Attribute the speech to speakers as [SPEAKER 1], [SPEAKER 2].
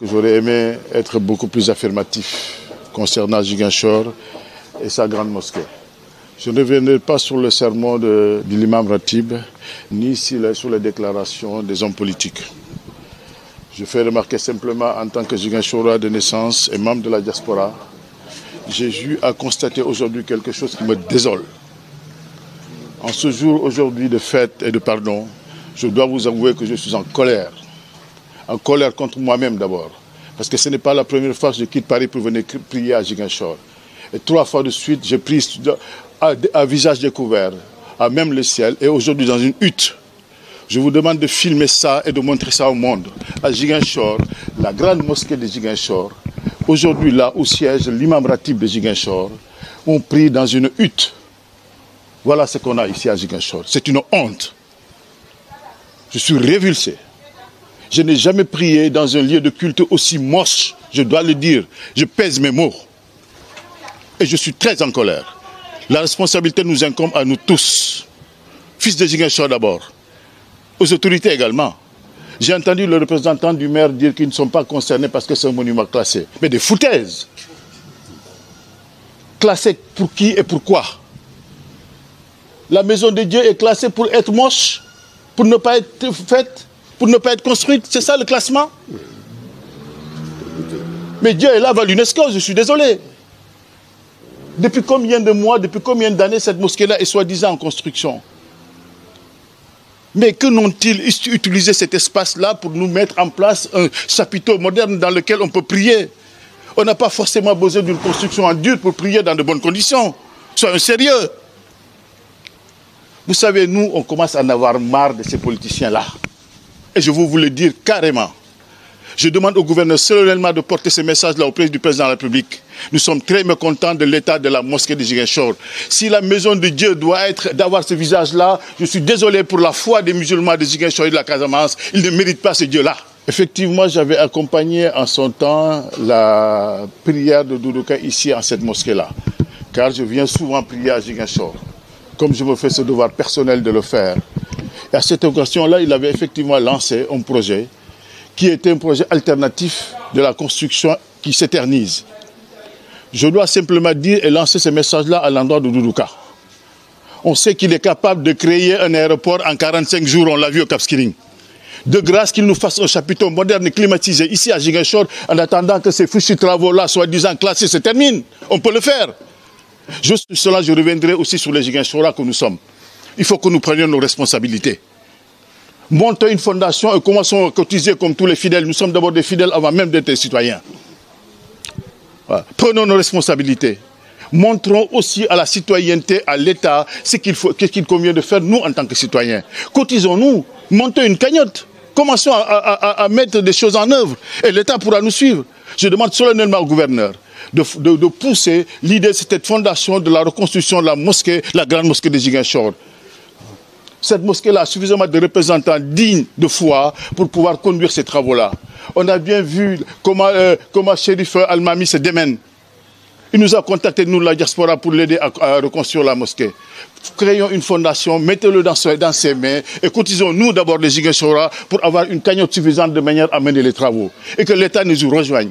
[SPEAKER 1] J'aurais aimé être beaucoup plus affirmatif concernant Ziguinchor et sa grande mosquée. Je ne reviendrai pas sur le sermon de l'imam Ratib, ni sur les déclarations des hommes politiques. Je fais remarquer simplement en tant que Ziguinchorois de naissance et membre de la diaspora, j'ai eu à constater aujourd'hui quelque chose qui me désole. En ce jour aujourd'hui de fête et de pardon, je dois vous avouer que je suis en colère. En colère contre moi-même d'abord. Parce que ce n'est pas la première fois que je quitte Paris pour venir prier à Ziguinchor. Et 3 fois de suite, j'ai pris à visage découvert, à même le ciel, et aujourd'hui dans une hutte. Je vous demande de filmer ça et de montrer ça au monde. À Ziguinchor, la grande mosquée de Ziguinchor, aujourd'hui là où siège l'imam Ratib de Ziguinchor, on prie dans une hutte. Voilà ce qu'on a ici à Ziguinchor. C'est une honte. Je suis révulsé. Je n'ai jamais prié dans un lieu de culte aussi moche, je dois le dire. Je pèse mes mots. Et je suis très en colère. La responsabilité nous incombe à nous tous. Fils de Ziguinchor d'abord. Aux autorités également. J'ai entendu le représentant du maire dire qu'ils ne sont pas concernés parce que c'est un monument classé. Mais des foutaises. Classé pour qui et pourquoi? La maison de Dieu est classée pour être moche, pour ne pas être faite, pour ne pas être construite. C'est ça le classement? Mais Dieu est là avant l'UNESCO, je suis désolé. Depuis combien de mois, depuis combien d'années cette mosquée-là est soi-disant en construction? Mais que n'ont-ils utilisé cet espace-là pour nous mettre en place un chapiteau moderne dans lequel on peut prier? On n'a pas forcément besoin d'une construction en dur pour prier dans de bonnes conditions. Soyons sérieux. Vous savez, nous, on commence à en avoir marre de ces politiciens-là. Et je veux vous le dire carrément. Je demande au gouverneur solennellement de porter ce message-là auprès du président de la République. Nous sommes très mécontents de l'état de la mosquée de Ziguinchor. Si la maison de Dieu doit d'avoir ce visage-là, je suis désolé pour la foi des musulmans de Ziguinchor et de la Casamance. Ils ne méritent pas ce Dieu-là. Effectivement, j'avais accompagné en son temps la prière de Doudou Ka ici, en cette mosquée-là. Car je viens souvent prier à Ziguinchor. Comme je me fais ce devoir personnel de le faire. Et à cette occasion-là, il avait effectivement lancé un projet qui était un projet alternatif de la construction qui s'éternise. Je dois simplement dire et lancer ce message-là à l'endroit de Doudou Ka. On sait qu'il est capable de créer un aéroport en 45 jours, on l'a vu au Cap Skirring. De grâce qu'il nous fasse un chapiteau moderne et climatisé ici à Ziguinchor, en attendant que ces fichus travaux-là, soi-disant classés, se terminent. On peut le faire. Juste cela, je reviendrai aussi sur les Ziguinchorois que nous sommes. Il faut que nous prenions nos responsabilités. Montons une fondation et commençons à cotiser comme tous les fidèles. Nous sommes d'abord des fidèles avant même d'être des citoyens. Voilà. Prenons nos responsabilités. Montrons aussi à la citoyenneté, à l'État, ce qu'il convient de faire, nous, en tant que citoyens. Cotisons-nous, montons une cagnotte. Commençons à mettre des choses en œuvre. Et l'État pourra nous suivre. Je demande solennellement au gouverneur de pousser l'idée de cette fondation de la reconstruction de la mosquée, la grande mosquée de Ziguinchor. Cette mosquée-là a suffisamment de représentants dignes de foi pour pouvoir conduire ces travaux-là. On a bien vu comment Chérif Al-Mami se démène. Il nous a contactés, nous, la diaspora, pour l'aider à reconstruire la mosquée. Créons une fondation, mettez-le dans ses mains et cotisons, nous, d'abord, les Ziguinchorois, pour avoir une cagnotte suffisante de manière à mener les travaux. Et que l'État nous y rejoigne.